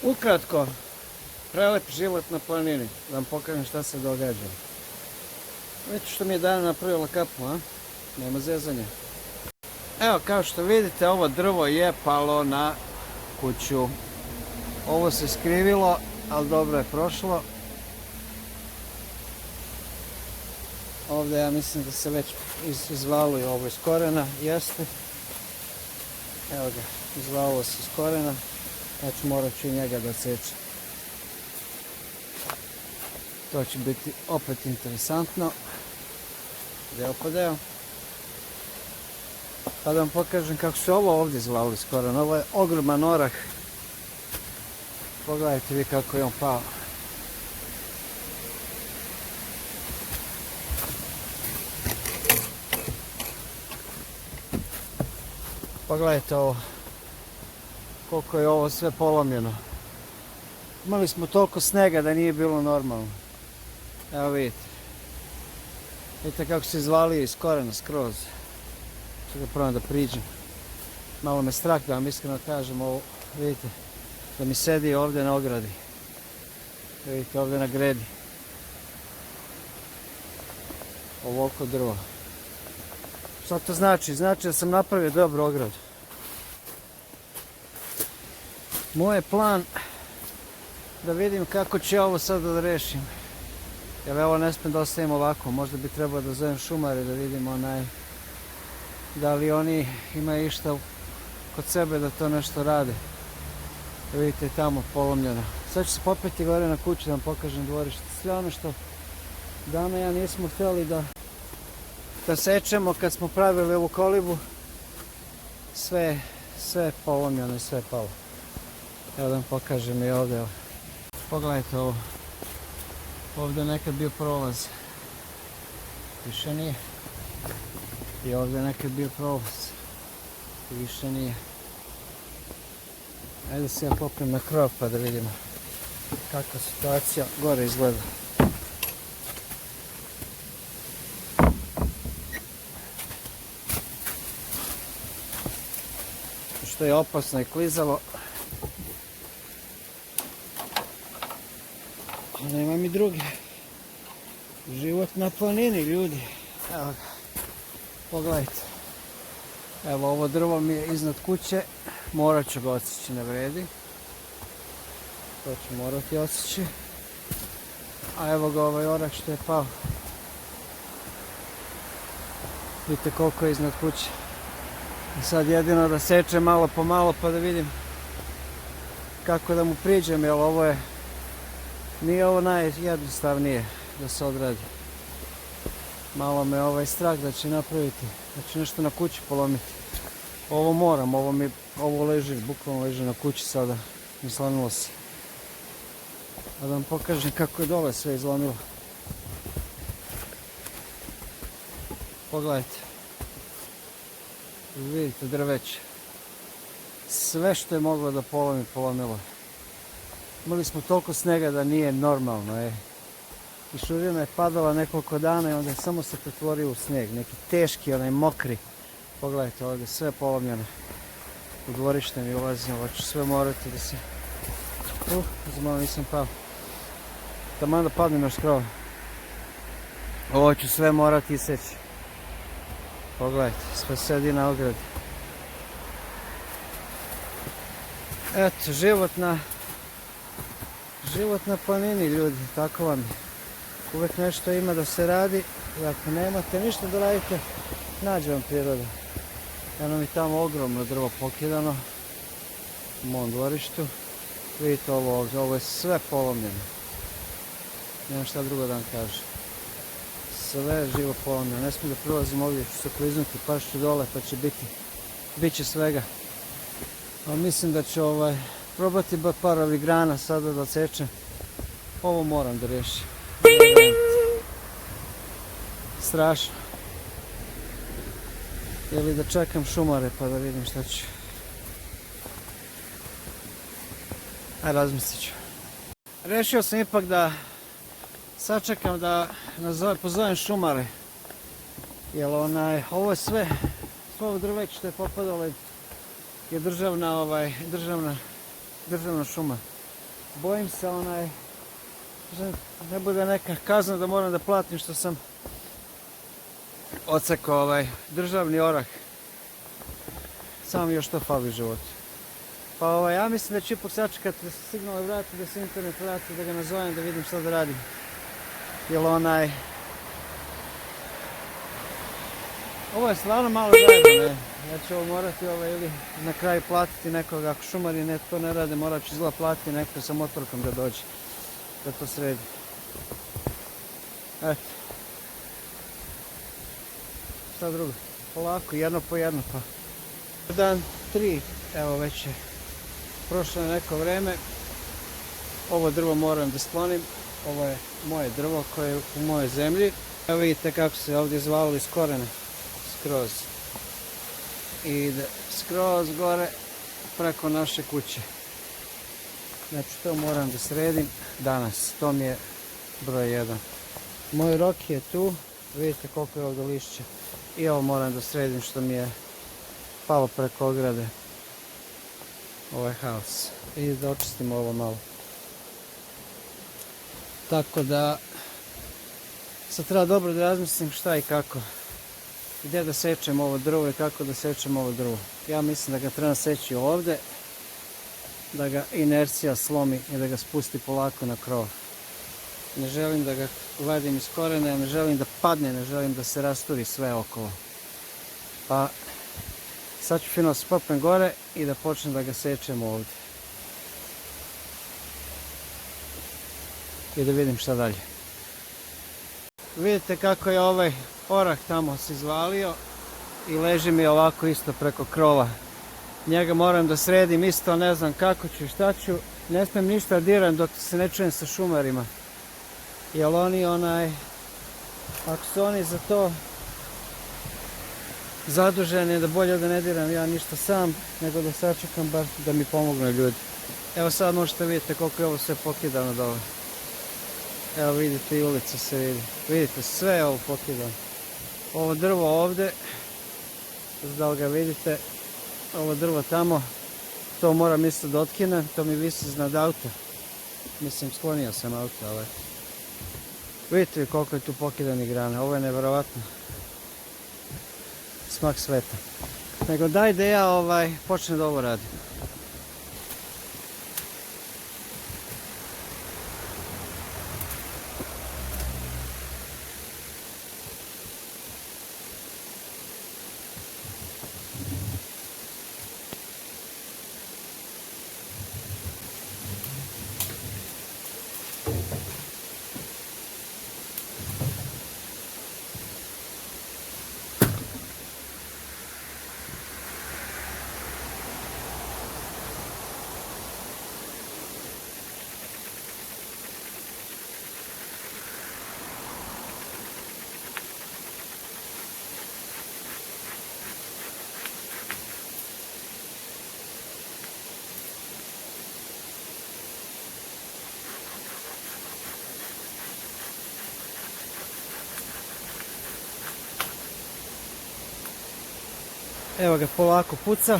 Ukratko, prelep život na planini. Da vam pokažem šta se događa. Vidite što mi je Dana napravila kapu, a? Nema zezanja. Evo, kao što vidite, ovo drvo je palo na kuću. Ovo se skrivilo, ali dobro je prošlo. Ovdje ja mislim da se već izvaluje ovo iz korena, jeste. Evo ga, izvaluo se iz korena. Znači morat ću i njega da sečem. To će biti opet interesantno. Deo po deo. Pa da vam pokažem kako se ovo ovdje izvalilo iz korena. Ovo je ogroman orah. Pogledajte vi kako je on pao. Pogledajte ovo. Koliko je ovo sve polomljeno. Imali smo toliko snega da nije bilo normalno. Evo vidite. Vidite kako se izvalio iz korena skroz. Čekaj da probam da priđem. Malo me strah da vam iskreno kažem ovo. Vidite. Da mi sedi ovdje na ogradi. Vidite ovdje na gredi. Ovoliko drva. Šta to znači? Znači da sam napravio dobru ogradu. Moj je plan da vidim kako ću ovo sad da rešim. Jer ovo ne smijem da ostavim ovako. Možda bi trebao da zovem šumare da vidim da li oni imaju išta kod sebe da to nešto rade. Vidite tamo polomljeno. Sad ću se popeti gore na kuću da vam pokažem dvorište. Sve ono što Dana i ja nismo htjeli da sečemo kad smo pravili ovu kolibu. Sve je polomljeno i sve je palo. Evo da vam pokažem i ovdje. Pogledajte ovo. Ovdje je nekad bio prolaz. Više nije. I ovdje je nekad bio prolaz. I više nije. Ajde se ja popnem na krov pa da vidimo kakva situacija gore izgleda. Što je opasno i klizavo. Ali nema mi drugi. Život na planini, ljudi. Evo ga. Pogledajte. Evo ovo drvo mi je iznad kuće. Morat ću ga odsjeći, ne vredi. To ću morati odsjeći. A evo ga ovaj orah što je pao. Vidite koliko je iznad kuće. I sad jedino da sečem malo po malo pa da vidim kako da mu priđem, jer ovo je... Nije ovo najjednostavnije da se odradi. Malo me ovaj strah da će napraviti, da će nešto na kući polomiti. Ovo moram, ovo leži, bukvalno leži na kući sada, izlomilo se. A da vam pokažem kako je dole sve izlomilo. Pogledajte. Vidite drveće. Sve što je moglo da polomi, polomilo. Imali smo toliko snega da nije normalno. Kišurina je padala nekoliko dana i onda samo se pretvorio u sneg. Neki teški, onaj mokri. Pogledajte ovdje, sve je polomljeno. U dvorište mi ulazim, ovo ću sve morati da se... Zamalo nisam pao. Taman da padnem još krova. Ovo ću sve morati iseći. Pogledajte, sve sedi na ogradi. Eto, život na planini, ljudi, tako vam je. Uvijek nešto ima da se radi i ako nemate ništa da radite, nađe vam priroda. Eno mi tamo ogromno drvo pokidano u mom dvorištu. Vidite ovo ovdje, ovo je sve polomljeno. Nemam šta drugo da vam kažem. Sve je živo polomljeno, ne smijem da prilazim ovdje, ću se kliznuti, pašću dole pa će bit će svega. Ali mislim da ću probati par ovih grana sada da sečem. Ovo moram da rešim. Strašno. Ili da čekam šumare pa da vidim šta ću. Ajde, razmislit ću. Rešio sam ipak da sačekam da pozovem šumare. Jer ovo je sve ovo drveće što je popadalo je državna šuma. bojim se že ne bude neka kazna da moram da platim što sam odsekao državni orah. Samo još to fali u životu. Pa ja mislim da ću ipak sačekati da se signal vrati, da se internet vrati, da ga nazovem, da vidim što da radim. Jer ovo je stvarno malo zajedno, ne. Ja ću ovo morati ili na kraju platiti nekoga, ako šumari to ne rade, morat ću izgleda platiti neko sa motorkom da dođe, da to sredi. Eto. Šta drugo? Polako, jedno po jedno pa. Dan 3, evo već je prošlo neko vreme. Ovo drvo moram da sklonim. Ovo je moje drvo koje je u mojoj zemlji. Evo vidite kako se ovdje izvalili iz korena. Skroz. I ide skroz gore preko naše kuće. Znači to moram da sredim danas. To mi je broj 1. Moj rok je tu. Vidite koliko je ovdje lišća. I ovo moram da sredim što mi je palo preko ograde. Ovaj haos. I da očistimo ovo malo. Tako da sad treba dobro da razmislim šta i kako. Gdje da sečem ovo drvo i kako da sečem ovo drvo. Ja mislim da ga treba seći ovdje. Da ga inercija slomi i da ga spusti polako na krov. Ne želim da ga vadim iz korena, ne želim da padne, ne želim da se rasturi sve okolo. Pa sad ću fino se popnem gore i da počnem da ga sečem ovdje. I da vidim šta dalje. Vidite kako je ovaj orah tamo se izvalio i leži mi ovako isto preko krova. Njega moram da sredim isto, ne znam kako ću i šta ću. Ne smijem ništa diram dok se ne čujem sa šumarima. Jer oni ako su oni za to zaduženi, da bolje da ne diram ja ništa sam, nego da sačekam bar da mi pomognu ljudi. Evo sad možete vidjeti koliko je ovo sve pokidano dole. Evo vidite i ulica se vidi. Vidite sve je ovo pokidano. Ovo drvo ovdje, da li ga vidite, ovo drvo tamo, to moram isto da otkinem, to mi visi iznad auta. Mislim sklonio sam auto, ali vidite koliko je tu pokidanih grana, ovo je nevjerovatno. Smak sveta. Nego daj da ja počnem da ovo radim. Evo ga polako puca,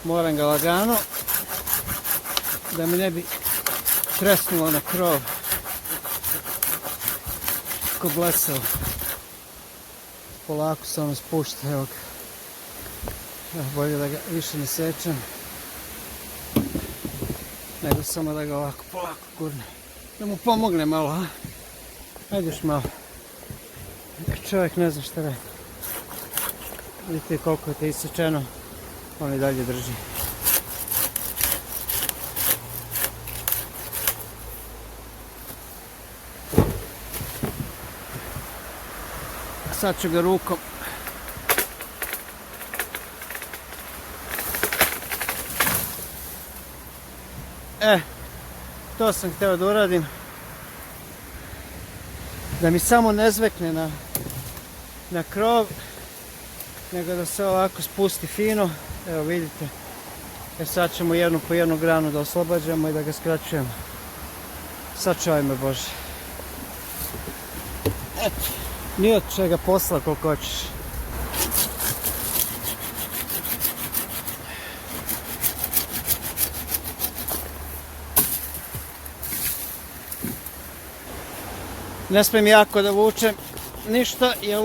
moram ga lagano, da mi ne bi tresnulo na krov, ko blesao. Polako se ono spušta, evo ga. Bolje da ga više ne sečem, nego samo da ga ovako polako gurnem. Da mu pomogne malo, a? Ajde još malo. Čovjek ne zna šta radi. Vidite koliko je to isečeno, on i dalje drži. Sad ću ga rukom. To sam htio da uradim. Da mi samo ne zvekne na krov, nego da se ovako spusti fino. Evo vidite. Sad ćemo jednu po jednu granu da oslobađamo i da ga skraćujemo. Sačuvaj me Bože. Eto, nije od čega posla koliko hoćeš. Ne smijem jako da vučem ništa, jer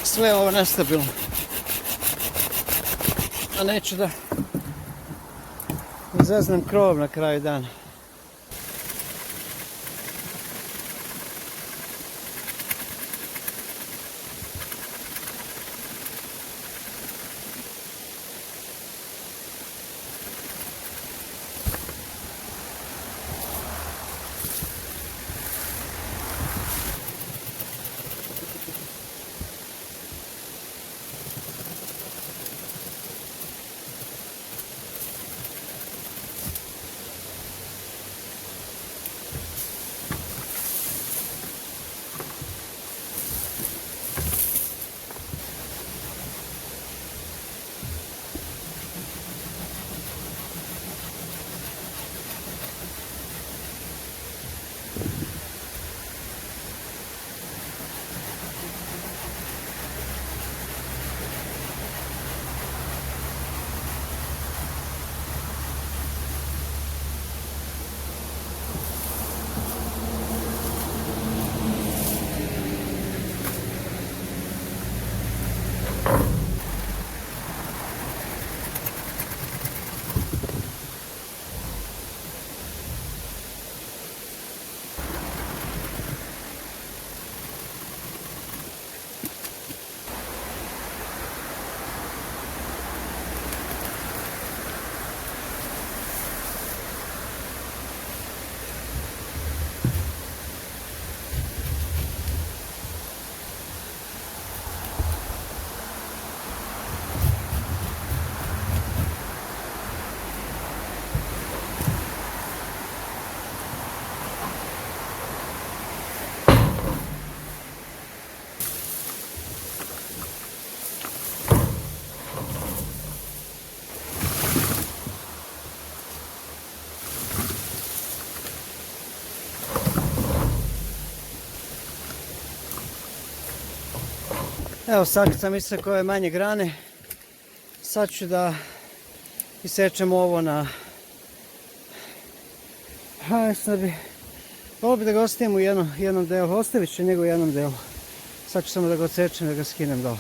sve ovo nestabilno. A neću da zeznam krov na kraju dana. Evo sad kad sam isrekao ove manje grane, sad ću da isečem ovo na... Ovo bi da ga ostavim u jednom delu, ostavit ću njega u jednom delu. Sad ću samo da ga odsečem, da ga skinem dole.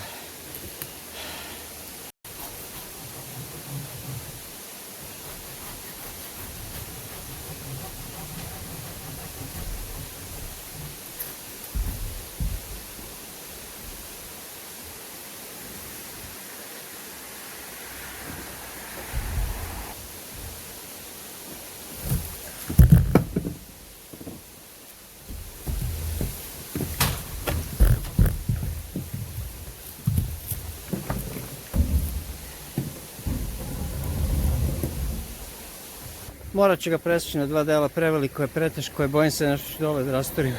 Morat ću ga presjeći na dva dela, preveliko je, preteško je, bojim se nešto ću dole da rasturim.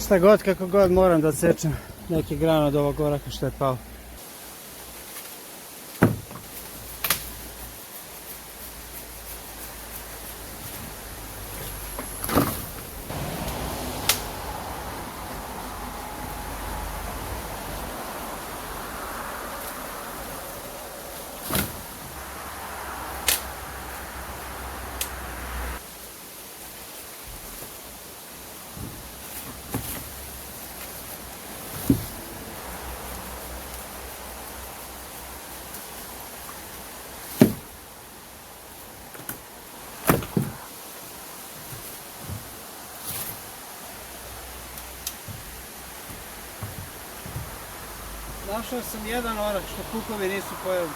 Šta god, kako god, moram da odsečem neki gran od ovog oraka što je pao. Našao sam jedan orak što kukovi nisu pojeli.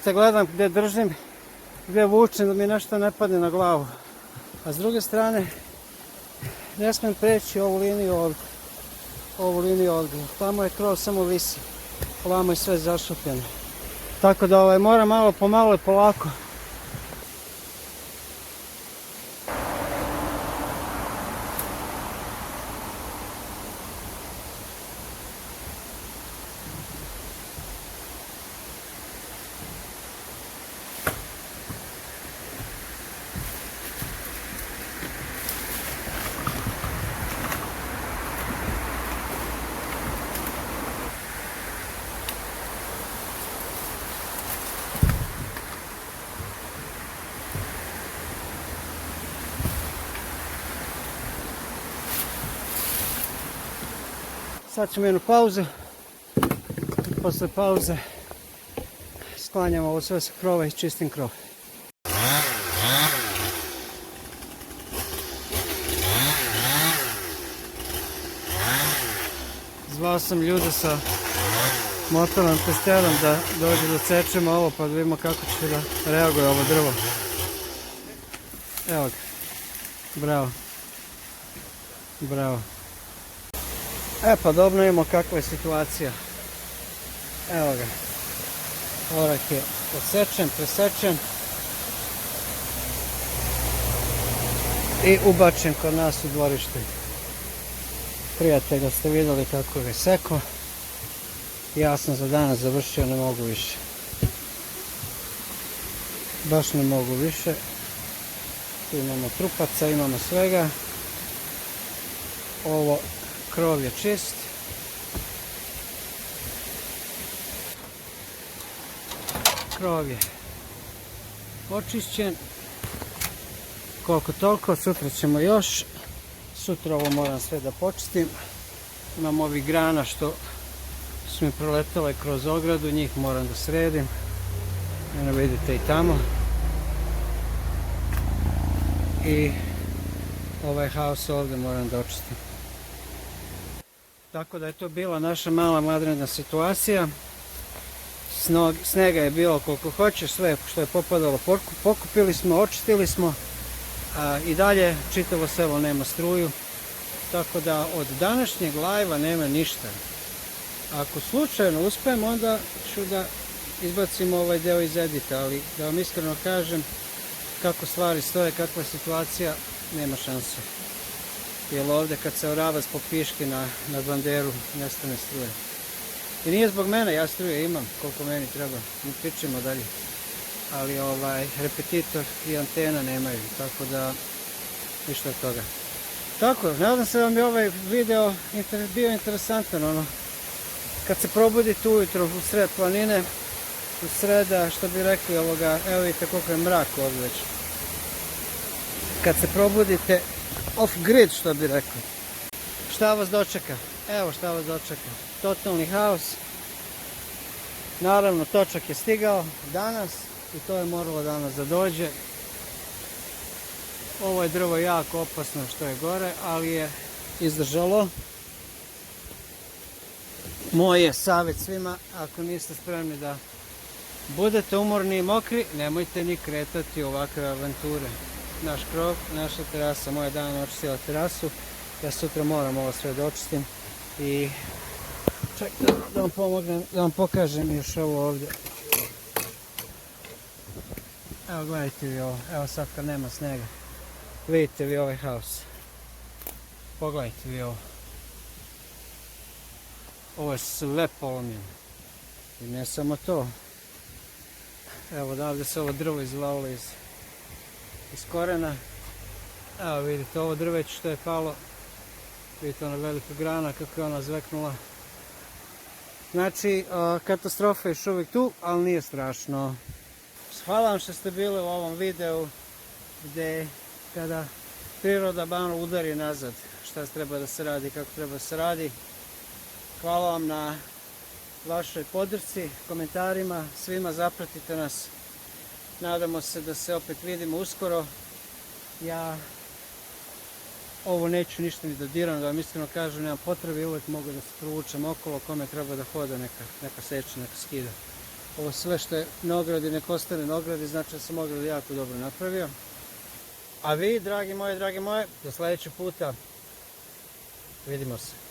Gledam gdje držim, gdje vučem da mi nešto ne padne na glavu. A s druge strane, ne smijem preći ovu liniju ovdje. Tamo je krov samo visi. Ovamo je sve zašupljeno. Tako da moram malo pomalo i polako. Sad ćemo jednu pauzu i posle pauze sklanjamo ovo sve sa krova i čistim krov. Zvao sam ljude sa motornom testerom da dođe da sečemo ovo pa da vidimo kako će da reaguje ovo drvo. Evo ga. Bravo. Bravo. Pa dobro vidimo kakva je situacija. Evo ga. Orak je odsečen, presečen. I ubačen kod nas u dvorište. Prijatelja ste vidjeli kako je seko. Ja sam za danas završio, ne mogu više. Baš ne mogu više. Tu imamo trupaca, imamo svega. Ovo krov je čist. Krov je očišćen. Koliko toliko, sutra ćemo još. Sutra ovo moram sve da počistim. Imam ovih grana što su mi proletale kroz ogradu, njih moram da sredim. Eno vidite i tamo. I ovaj haos ovdje moram da očistim. Tako da je to bila naša mala vanredna situacija. Snega je bilo koliko hoće, sve što je popadalo pokupili smo, očistili smo. I dalje čitavo selo nema struju. Tako da od današnjeg live-a nema ništa. Ako slučajno uspijem, onda ću da izbacim ovaj deo iz edita, ali da vam iskreno kažem kako stvari stoje, kakva je situacija, nema šanse. Jer ovdje kad se orava zbog piške na banderu, nestane struje. I nije zbog mene, ja struje imam koliko meni treba, mi pričamo dalje. Ali repetitor i antena nemaju, tako da ništa od toga. Tako, nadam se da vam je ovaj video bio interesantan, kad se probudite ujutro u sred planine, u sreda, što bi rekli evo vidite koliko je mrak ovdje već. Kad se probudite off grid, što bi rekli. Šta vas dočeka? Evo šta vas dočeka. Totalni haos. Naravno, točak je stigao danas i to je moralo danas da dođe. Ovo je drvo jako opasno što je gore, ali je izdržalo. Moj je savjet svima, ako niste spremni da budete umorni i mokri, nemojte ni kretati u ovakve avanture. Naš krov, naša terasa, moja dana očistila terasu, ja sutra moram ovo sve da očistim i čekajte da vam pomognem, da vam pokažem još ovo ovdje. Evo gledajte vi ovo, evo sad kad nema snega, vidite vi ovaj haos, pogledajte vi ovo. Ovo je sve polomljeno. I ne samo to. Evo odavde se ovo drvo izvalilo iz korena. Evo vidite ovo drveće što je palo. Vidite ona velika grana kako je ona zveknula. Znači katastrofa je još uvijek tu, ali nije strašno. Hvala vam što ste bili u ovom videu gdje kada priroda malo udari nazad šta treba da se radi, kako treba da se radi. Hvala vam na vašoj podršci, komentarima, svima zapratite nas. Nadamo se da se opet vidimo uskoro. Ja ovo neću ništa ni dodiram, da vam iskreno kažem, nemam potrebe i uvijek mogu da se provučem okolo, kome treba da hoda, neka seče, neka skida. Ovo sve što je na ogradi, neka ostane na ogradi, znači da sam ogradu jako dobro napravio. A vi, dragi moji, do sljedećeg puta, vidimo se.